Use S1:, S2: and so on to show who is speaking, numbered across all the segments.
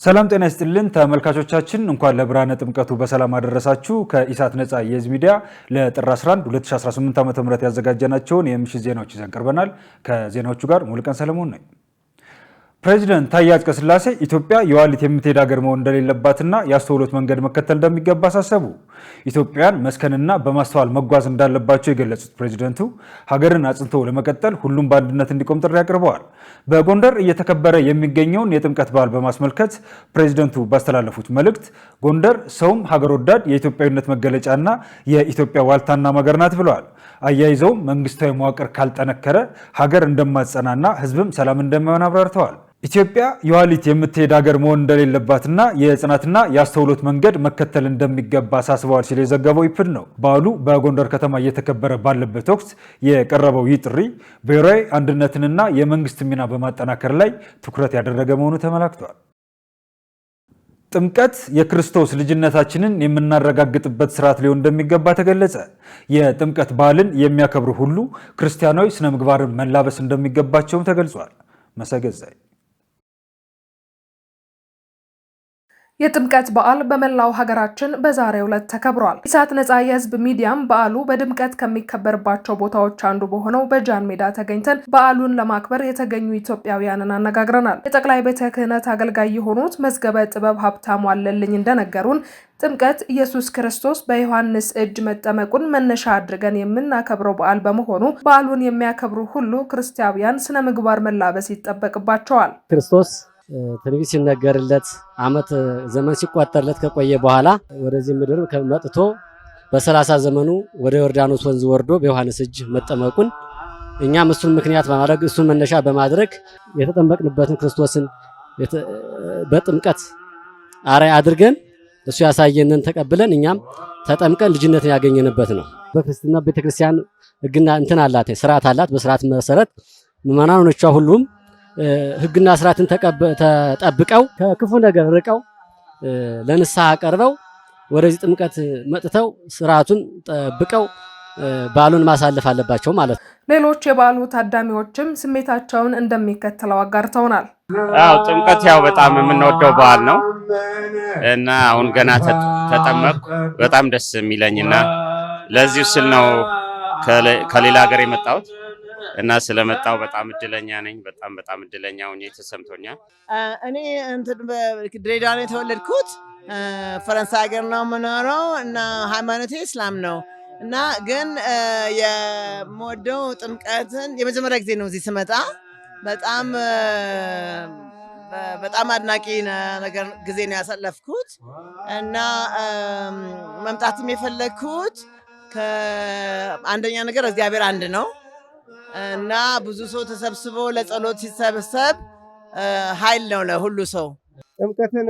S1: ሰላም ጤና ይስጥልን ተመልካቾቻችን እንኳን ለብርሃነ ጥምቀቱ በሰላም አደረሳችሁ። ከኢሳት ነጻ የህዝብ ሚዲያ ለጥር 11 2018 ዓ.ም ያዘጋጀናቸውን የምሽት ዜናዎች ይዘን ቀርበናል። ከዜናዎቹ ጋር ሙሉቀን ሰለሞን ነኝ። ፕሬዚደንት ታዬ አጽቀሥላሴ ኢትዮጵያ የዋሊት የምትሄድ ሀገር መሆን እንደሌለባትና የአስተውሎት መንገድ መከተል እንደሚገባ አሳሰቡ። ኢትዮጵያን መስከንና በማስተዋል መጓዝ እንዳለባቸው የገለጹት ፕሬዚደንቱ ሀገርን አጽንቶ ለመቀጠል ሁሉም በአንድነት እንዲቆም ጥሪ አቅርበዋል። በጎንደር እየተከበረ የሚገኘውን የጥምቀት በዓል በማስመልከት ፕሬዚደንቱ ባስተላለፉት መልእክት ጎንደር ሰውም ሀገር ወዳድ የኢትዮጵያዊነት መገለጫና የኢትዮጵያ ዋልታና ማገር ናት ብለዋል። አያይዘውም መንግስታዊ መዋቅር ካልጠነከረ ሀገር እንደማትጸናና ህዝብም ሰላም እንደማይሆን አብራርተዋል። ኢትዮጵያ የዋሊት የምትሄድ ሀገር መሆን እንደሌለባትና የጽናትና የአስተውሎት መንገድ መከተል እንደሚገባ አሳስበዋል ሲል የዘገበው ኢፕድ ነው። በዓሉ በጎንደር ከተማ እየተከበረ ባለበት ወቅት የቀረበው ይህ ጥሪ ብሔራዊ አንድነትንና የመንግስት ሚና በማጠናከር ላይ ትኩረት ያደረገ መሆኑ ተመላክቷል። ጥምቀት የክርስቶስ ልጅነታችንን የምናረጋግጥበት ስርዓት ሊሆን እንደሚገባ ተገለጸ። የጥምቀት በዓልን የሚያከብሩ ሁሉ ክርስቲያናዊ ስነ ምግባርን መላበስ እንደሚገባቸውም ተገልጿል። መሰገዛይ
S2: የጥምቀት በዓል በመላው ሀገራችን በዛሬው ዕለት ተከብሯል። ኢሳት ነጻ የህዝብ ሚዲያም በዓሉ በድምቀት ከሚከበርባቸው ቦታዎች አንዱ በሆነው በጃን ሜዳ ተገኝተን በዓሉን ለማክበር የተገኙ ኢትዮጵያውያንን አነጋግረናል። የጠቅላይ ቤተ ክህነት አገልጋይ የሆኑት መዝገበ ጥበብ ሀብታሙ አለልኝ እንደነገሩን ጥምቀት ኢየሱስ ክርስቶስ በዮሐንስ እጅ መጠመቁን መነሻ አድርገን የምናከብረው በዓል በመሆኑ በዓሉን የሚያከብሩ ሁሉ ክርስቲያውያን ስነ ምግባር መላበስ ይጠበቅባቸዋል።
S3: ክርስቶስ ትንቢት ሲነገርለት ዓመት ዘመን ሲቆጠርለት ከቆየ በኋላ ወደዚህ ምድር መጥቶ በ30 ዘመኑ ወደ ዮርዳኖስ ወንዝ ወርዶ በዮሐንስ እጅ መጠመቁን እኛም እሱን ምክንያት በማድረግ እሱን መነሻ በማድረግ የተጠመቅንበትን ክርስቶስን በጥምቀት አርአያ አድርገን እሱ ያሳየንን ተቀብለን እኛም ተጠምቀን ልጅነትን ያገኘንበት ነው። በክርስትና ቤተክርስቲያን ሕግና እንትን አላት፣ ስርዓት አላት። በስርዓት መሰረት ምዕመናኖቿ ሁሉም ሕግና ስርዓትን ተጠብቀው ከክፉ ነገር ርቀው ለንስሐ ቀርበው ወደዚህ ጥምቀት መጥተው ስርዓቱን ጠብቀው በዓሉን ማሳለፍ አለባቸው ማለት ነው።
S2: ሌሎች የበዓሉ ታዳሚዎችም ስሜታቸውን እንደሚከተለው አጋርተውናል።
S4: ጥምቀት በጣም የምንወደው በዓል ነው እና አሁን ገና ተጠመቅኩ። በጣም ደስ የሚለኝና ለዚህ ስል ነው ከሌላ ሀገር የመጣሁት እና ስለመጣው በጣም እድለኛ ነኝ። በጣም እድለኛ ሆኜ ተሰምቶኛል።
S5: እኔ ድሬዳዋ ነው የተወለድኩት። ፈረንሳይ ሀገር ነው የምኖረው እና ሃይማኖቴ እስላም ነው እና ግን የምወደው ጥምቀትን የመጀመሪያ ጊዜ ነው እዚህ ስመጣ። በጣም አድናቂ ነገር ጊዜ ነው ያሳለፍኩት እና መምጣትም የፈለግኩት ከአንደኛ ነገር እግዚአብሔር አንድ ነው እና ብዙ ሰው ተሰብስቦ ለጸሎት ሲሰበሰብ ኃይል ነው ለሁሉ ሰው።
S6: ጥምቀትን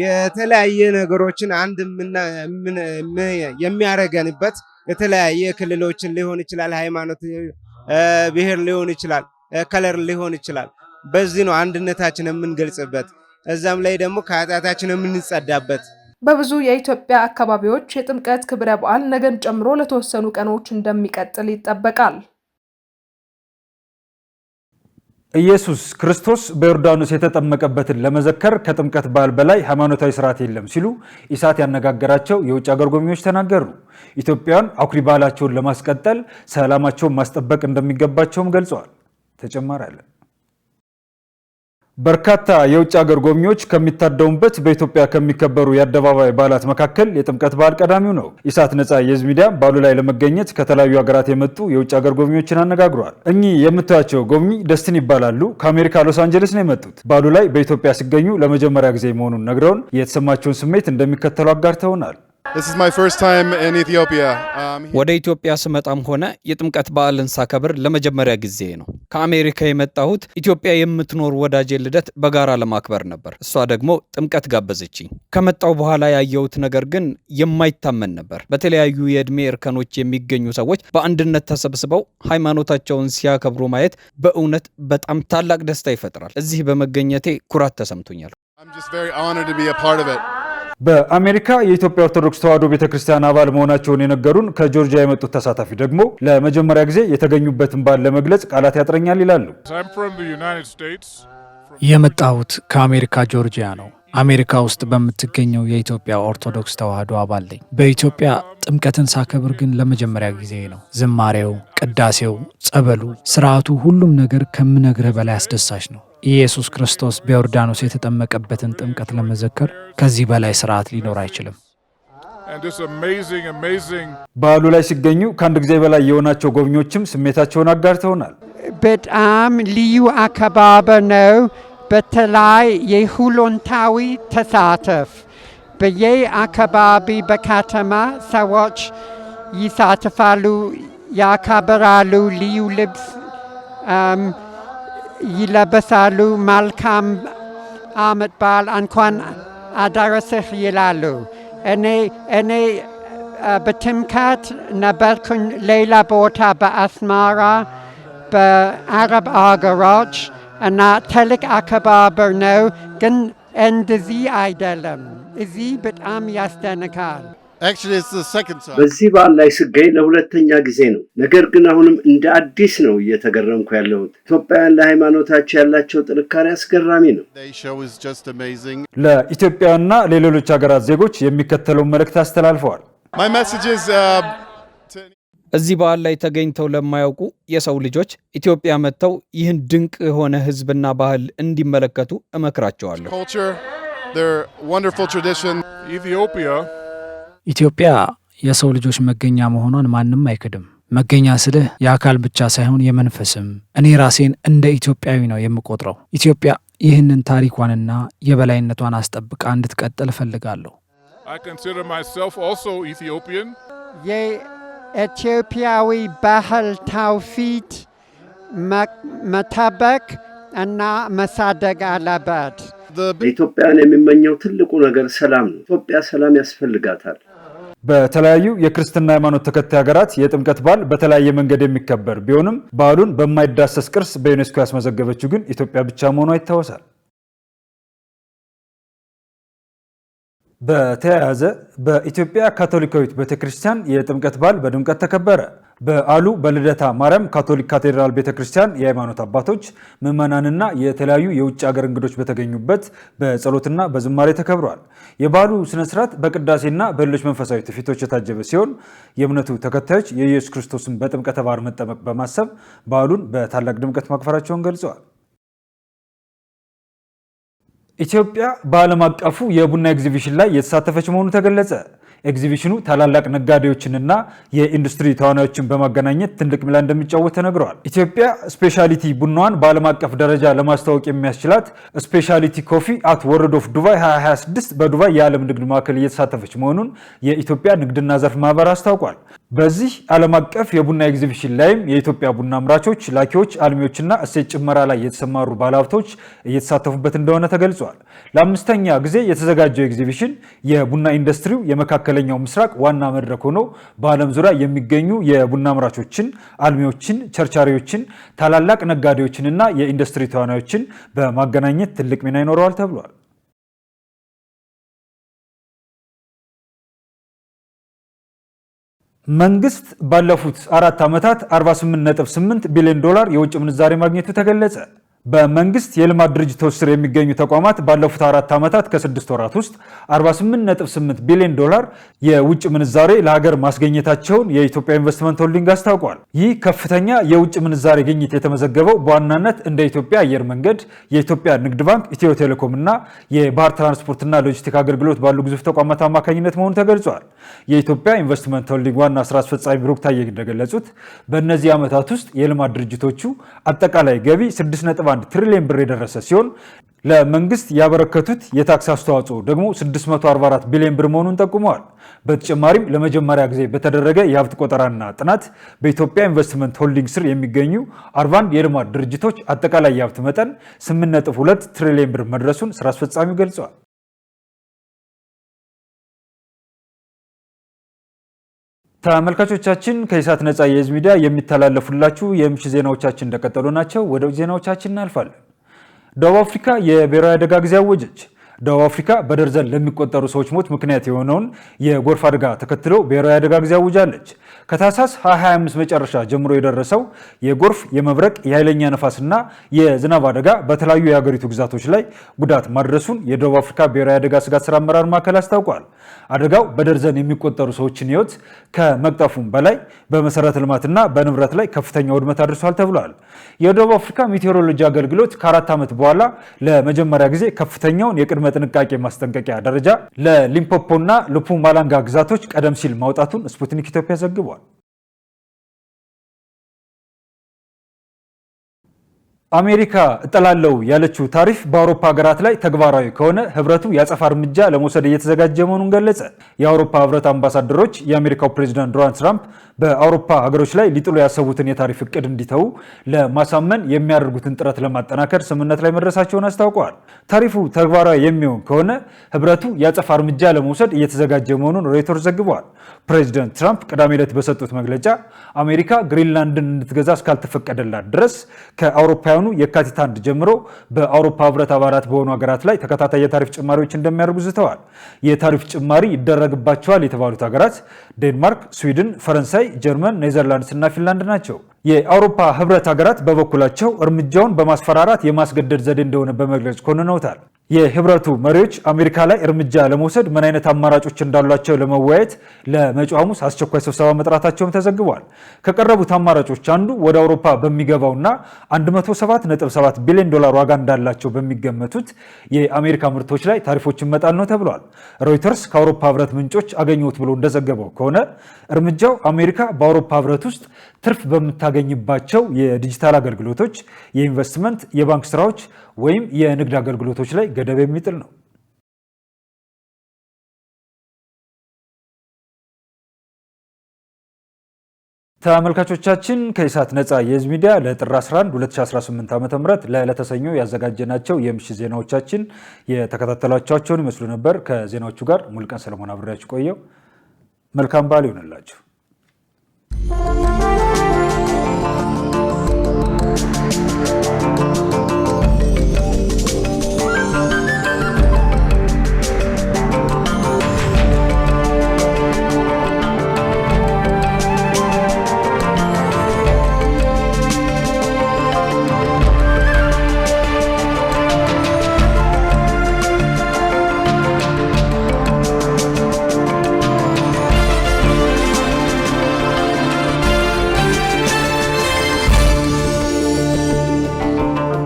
S6: የተለያየ ነገሮችን አንድ የሚያረገንበት የተለያየ ክልሎችን ሊሆን ይችላል፣ ሃይማኖት፣ ብሔር ሊሆን ይችላል፣ ከለር ሊሆን ይችላል። በዚህ ነው አንድነታችን የምንገልጽበት፣ እዛም ላይ ደግሞ ከኃጢአታችን የምንጸዳበት።
S2: በብዙ የኢትዮጵያ አካባቢዎች የጥምቀት ክብረ በዓል ነገን ጨምሮ ለተወሰኑ ቀኖች እንደሚቀጥል ይጠበቃል።
S1: ኢየሱስ ክርስቶስ በዮርዳኖስ የተጠመቀበትን ለመዘከር ከጥምቀት በዓል በላይ ሃይማኖታዊ ስርዓት የለም ሲሉ ኢሳት ያነጋገራቸው የውጭ ሀገር ጎብኚዎች ተናገሩ። ኢትዮጵያውያን አኩሪ ባህላቸውን ለማስቀጠል ሰላማቸውን ማስጠበቅ እንደሚገባቸውም ገልጸዋል። ተጨማሪ አለ። በርካታ የውጭ ሀገር ጎብኚዎች ከሚታደሙበት በኢትዮጵያ ከሚከበሩ የአደባባይ በዓላት መካከል የጥምቀት በዓል ቀዳሚው ነው። ኢሳት ነጻ የህዝብ ሚዲያ በዓሉ ላይ ለመገኘት ከተለያዩ ሀገራት የመጡ የውጭ ሀገር ጎብኚዎችን አነጋግሯል። እኚህ የምታዩቸው ጎብኚ ደስቲን ይባላሉ። ከአሜሪካ ሎስ አንጀለስ ነው የመጡት። በዓሉ ላይ በኢትዮጵያ ሲገኙ ለመጀመሪያ ጊዜ መሆኑን ነግረውን የተሰማቸውን ስሜት እንደሚከተሉ አጋርተውናል።
S7: ወደ ኢትዮጵያ ስመጣም ሆነ የጥምቀት በዓልን ሳከብር ለመጀመሪያ ጊዜ ነው። ከአሜሪካ የመጣሁት ኢትዮጵያ የምትኖር ወዳጄ ልደት በጋራ ለማክበር ነበር። እሷ ደግሞ ጥምቀት ጋበዘችኝ። ከመጣው በኋላ ያየሁት ነገር ግን የማይታመን ነበር። በተለያዩ የዕድሜ እርከኖች የሚገኙ ሰዎች በአንድነት ተሰብስበው ሃይማኖታቸውን ሲያከብሩ ማየት በእውነት በጣም ታላቅ ደስታ ይፈጥራል። እዚህ በመገኘቴ ኩራት ተሰምቶኛል።
S1: በአሜሪካ የኢትዮጵያ ኦርቶዶክስ ተዋሕዶ ቤተክርስቲያን አባል መሆናቸውን የነገሩን ከጆርጂያ የመጡት ተሳታፊ ደግሞ ለመጀመሪያ ጊዜ የተገኙበትን በዓል ለመግለጽ ቃላት ያጥረኛል ይላሉ።
S8: የመጣሁት ከአሜሪካ ጆርጂያ ነው። አሜሪካ ውስጥ በምትገኘው የኢትዮጵያ ኦርቶዶክስ ተዋሕዶ አባል ነኝ። በኢትዮጵያ ጥምቀትን ሳከብር ግን ለመጀመሪያ ጊዜ ነው። ዝማሬው፣ ቅዳሴው፣ ጸበሉ፣ ስርዓቱ፣ ሁሉም ነገር ከምነግርህ በላይ አስደሳች ነው። ኢየሱስ ክርስቶስ በዮርዳኖስ የተጠመቀበትን ጥምቀት ለመዘከር ከዚህ በላይ ስርዓት ሊኖር አይችልም።
S1: በዓሉ ላይ ሲገኙ ከአንድ ጊዜ በላይ የሆናቸው ጎብኚዎችም ስሜታቸውን አጋርተውናል።
S9: በጣም ልዩ አከባበር ነው። በተለይ የሁለንታዊ ተሳተፍ በየአካባቢ በከተማ ሰዎች ይሳተፋሉ፣ ያከብራሉ፣ ልዩ ልብስ ይለበሳሉ፣ መልካም ዓመት በዓል እንኳን አደረሰህ ይላሉ። እኔ በትምከት ነበርኩኝ ሌላ ቦታ በአስመራ በአረብ አገሮች እና ትልቅ አከባበር ነው፣ ግን እንደዚህ አይደለም። እዚህ በጣም ያስደንቃል።
S10: በዚህ በዓል ላይ ስገኝ ለሁለተኛ ጊዜ ነው። ነገር ግን አሁንም እንደ አዲስ ነው እየተገረምኩ ያለሁት። ኢትዮጵያውያን ለሃይማኖታቸው ያላቸው ጥንካሬ አስገራሚ ነው።
S1: ለኢትዮጵያና ለሌሎች ሀገራት ዜጎች የሚከተለውን መልእክት አስተላልፈዋል።
S7: እዚህ በዓል ላይ ተገኝተው ለማያውቁ የሰው ልጆች ኢትዮጵያ መጥተው ይህን ድንቅ የሆነ ሕዝብና ባህል እንዲመለከቱ እመክራቸዋለሁ።
S8: ኢትዮጵያ የሰው ልጆች መገኛ መሆኗን ማንም አይክድም። መገኛ ስልህ የአካል ብቻ ሳይሆን የመንፈስም። እኔ ራሴን እንደ ኢትዮጵያዊ ነው የምቆጥረው። ኢትዮጵያ ይህንን ታሪኳንና የበላይነቷን አስጠብቃ እንድትቀጥል እፈልጋለሁ።
S9: የኢትዮጵያዊ ባህል ትውፊት መጠበቅ እና ማሳደግ አለበት።
S10: ለኢትዮጵያውያን የሚመኘው ትልቁ ነገር ሰላም ነው። ኢትዮጵያ ሰላም ያስፈልጋታል።
S1: በተለያዩ የክርስትና ሃይማኖት ተከታይ ሀገራት የጥምቀት በዓል በተለያየ መንገድ የሚከበር ቢሆንም በዓሉን በማይዳሰስ ቅርስ በዩኔስኮ ያስመዘገበችው ግን ኢትዮጵያ ብቻ መሆኗ ይታወሳል። በተያያዘ በኢትዮጵያ ካቶሊካዊት ቤተክርስቲያን የጥምቀት በዓል በድምቀት ተከበረ። በዓሉ በልደታ ማርያም ካቶሊክ ካቴድራል ቤተክርስቲያን የሃይማኖት አባቶች፣ ምዕመናንና የተለያዩ የውጭ ሀገር እንግዶች በተገኙበት በጸሎትና በዝማሬ ተከብሯል። የበዓሉ ስነስርዓት በቅዳሴና በሌሎች መንፈሳዊ ትውፊቶች የታጀበ ሲሆን የእምነቱ ተከታዮች የኢየሱስ ክርስቶስን በጥምቀተ ባህር መጠመቅ በማሰብ በዓሉን በታላቅ ድምቀት ማክበራቸውን ገልጸዋል። ኢትዮጵያ በዓለም አቀፉ የቡና ኤግዚቢሽን ላይ የተሳተፈች መሆኑ ተገለጸ። ኤግዚቢሽኑ ታላላቅ ነጋዴዎችንና የኢንዱስትሪ ተዋናዮችን በማገናኘት ትልቅ ሚና እንደሚጫወት ተነግረዋል። ኢትዮጵያ ስፔሻሊቲ ቡናዋን በዓለም አቀፍ ደረጃ ለማስተዋወቅ የሚያስችላት ስፔሻሊቲ ኮፊ አት ወርልድ ኦፍ ዱባይ 2026 በዱባይ የዓለም ንግድ ማዕከል እየተሳተፈች መሆኑን የኢትዮጵያ ንግድና ዘርፍ ማህበር አስታውቋል። በዚህ ዓለም አቀፍ የቡና ኤግዚቢሽን ላይም የኢትዮጵያ ቡና አምራቾች፣ ላኪዎች፣ አልሚዎችና እሴት ጭመራ ላይ የተሰማሩ ባለሀብቶች እየተሳተፉበት እንደሆነ ተገልጿል። ለአምስተኛ ጊዜ የተዘጋጀው ኤግዚቢሽን የቡና ኢንዱስትሪው የመካከለኛው ምስራቅ ዋና መድረክ ሆኖ በዓለም ዙሪያ የሚገኙ የቡና አምራቾችን፣ አልሚዎችን፣ ቸርቻሪዎችን፣ ታላላቅ ነጋዴዎችንና የኢንዱስትሪ ተዋናዮችን በማገናኘት ትልቅ ሚና ይኖረዋል ተብሏል። መንግስት ባለፉት 4 ዓመታት 48.8 ቢሊዮን ዶላር የውጭ ምንዛሬ ማግኘቱ ተገለጸ። በመንግስት የልማት ድርጅቶች ስር የሚገኙ ተቋማት ባለፉት 4 ዓመታት ከ6 ወራት ውስጥ 48.8 ቢሊዮን ዶላር የውጭ ምንዛሬ ለሀገር ማስገኘታቸውን የኢትዮጵያ ኢንቨስትመንት ሆልዲንግ አስታውቋል። ይህ ከፍተኛ የውጭ ምንዛሬ ግኝት የተመዘገበው በዋናነት እንደ ኢትዮጵያ አየር መንገድ፣ የኢትዮጵያ ንግድ ባንክ፣ ኢትዮ ቴሌኮም እና የባህር ትራንስፖርትና ሎጂስቲክ አገልግሎት ባሉ ግዙፍ ተቋማት አማካኝነት መሆኑ ተገልጿል። የኢትዮጵያ ኢንቨስትመንት ሆልዲንግ ዋና ስራ አስፈጻሚ ብሩክ ታዬ እንደገለጹት በእነዚህ ዓመታት ውስጥ የልማት ድርጅቶቹ አጠቃላይ ገቢ 6.1 ትሪሊዮን ብር የደረሰ ሲሆን ለመንግስት ያበረከቱት የታክስ አስተዋጽኦ ደግሞ 644 ቢሊዮን ብር መሆኑን ጠቁመዋል። በተጨማሪም ለመጀመሪያ ጊዜ በተደረገ የሀብት ቆጠራና ጥናት በኢትዮጵያ ኢንቨስትመንት ሆልዲንግ ስር የሚገኙ 41 የልማት ድርጅቶች አጠቃላይ የሀብት መጠን 8.2 ትሪሊዮን ብር መድረሱን ስራ አስፈጻሚው ገልጸዋል። ተመልካቾቻችን ከኢሳት ነጻ የህዝብ ሚዲያ የሚተላለፉላችሁ የምሽት ዜናዎቻችን እንደቀጠሉ ናቸው። ወደ ዜናዎቻችን እናልፋለን። ደቡብ አፍሪካ የብሔራዊ አደጋ ጊዜ አወጀች። ደቡብ አፍሪካ በደርዘን ለሚቆጠሩ ሰዎች ሞት ምክንያት የሆነውን የጎርፍ አደጋ ተከትሎ ብሔራዊ አደጋ ጊዜ አውጃለች። ከታህሳስ 2025 መጨረሻ ጀምሮ የደረሰው የጎርፍ፣ የመብረቅ፣ የኃይለኛ ነፋስና የዝናብ አደጋ በተለያዩ የሀገሪቱ ግዛቶች ላይ ጉዳት ማድረሱን የደቡብ አፍሪካ ብሔራዊ አደጋ ስጋት ስራ አመራር ማዕከል አስታውቋል። አደጋው በደርዘን የሚቆጠሩ ሰዎችን ሕይወት ከመቅጠፉም በላይ በመሰረተ ልማትና በንብረት ላይ ከፍተኛ ውድመት አድርሷል ተብሏል። የደቡብ አፍሪካ ሜቴሮሎጂ አገልግሎት ከ4 ዓመት በኋላ ለመጀመሪያ ጊዜ ከፍተኛውን የቅድመ ጥንቃቄ ማስጠንቀቂያ ደረጃ ለሊምፖፖና ለምፑማላንጋ ግዛቶች ቀደም ሲል ማውጣቱን ስፑትኒክ ኢትዮጵያ ዘግቧል። አሜሪካ እጠላለው ያለችው ታሪፍ በአውሮፓ ሀገራት ላይ ተግባራዊ ከሆነ ህብረቱ ያጸፋ እርምጃ ለመውሰድ እየተዘጋጀ መሆኑን ገለጸ። የአውሮፓ ህብረት አምባሳደሮች የአሜሪካው ፕሬዝዳንት ዶናልድ ትራምፕ በአውሮፓ ሀገሮች ላይ ሊጥሉ ያሰቡትን የታሪፍ እቅድ እንዲተዉ ለማሳመን የሚያደርጉትን ጥረት ለማጠናከር ስምምነት ላይ መድረሳቸውን አስታውቀዋል። ታሪፉ ተግባራዊ የሚሆን ከሆነ ህብረቱ ያጸፋ እርምጃ ለመውሰድ እየተዘጋጀ መሆኑን ሮይተርስ ዘግቧል። ፕሬዝዳንት ትራምፕ ቅዳሜ ዕለት በሰጡት መግለጫ አሜሪካ ግሪንላንድን እንድትገዛ እስካልተፈቀደላት ድረስ ከአውሮፓውያኑ የካቲት 1 ጀምሮ በአውሮፓ ህብረት አባላት በሆኑ ሀገራት ላይ ተከታታይ የታሪፍ ጭማሪዎች እንደሚያደርጉ ዝተዋል። የታሪፍ ጭማሪ ይደረግባቸዋል የተባሉት ሀገራት ዴንማርክ፣ ስዊድን፣ ፈረንሳይ፣ ጀርመን፣ ኔዘርላንድስ እና ፊንላንድ ናቸው። የአውሮፓ ህብረት ሀገራት በበኩላቸው እርምጃውን በማስፈራራት የማስገደድ ዘዴ እንደሆነ በመግለጽ ኮንነውታል። የህብረቱ መሪዎች አሜሪካ ላይ እርምጃ ለመውሰድ ምን አይነት አማራጮች እንዳሏቸው ለመወያየት ለመጪው ሐሙስ አስቸኳይ ስብሰባ መጥራታቸውም ተዘግቧል። ከቀረቡት አማራጮች አንዱ ወደ አውሮፓ በሚገባውና 107.7 ቢሊዮን ዶላር ዋጋ እንዳላቸው በሚገመቱት የአሜሪካ ምርቶች ላይ ታሪፎችን መጣል ነው ተብሏል። ሮይተርስ ከአውሮፓ ህብረት ምንጮች አገኘሁት ብሎ እንደዘገበው ከሆነ እርምጃው አሜሪካ በአውሮፓ ህብረት ውስጥ ትርፍ በምታገኝባቸው የዲጂታል አገልግሎቶች፣ የኢንቨስትመንት፣ የባንክ ስራዎች ወይም የንግድ አገልግሎቶች ላይ ገደብ የሚጥል ነው። ተመልካቾቻችን ከኢሳት ነፃ የህዝብ ሚዲያ ለጥር 11 2018 ዓ.ም ለዕለተ ሰኞ ያዘጋጀናቸው የምሽት ዜናዎቻችን የተከታተላችኋቸውን ይመስሉ ነበር። ከዜናዎቹ ጋር ሙልቀን ሰለሞን አብሬያችሁ ቆየው። መልካም በዓል ይሁንላችሁ።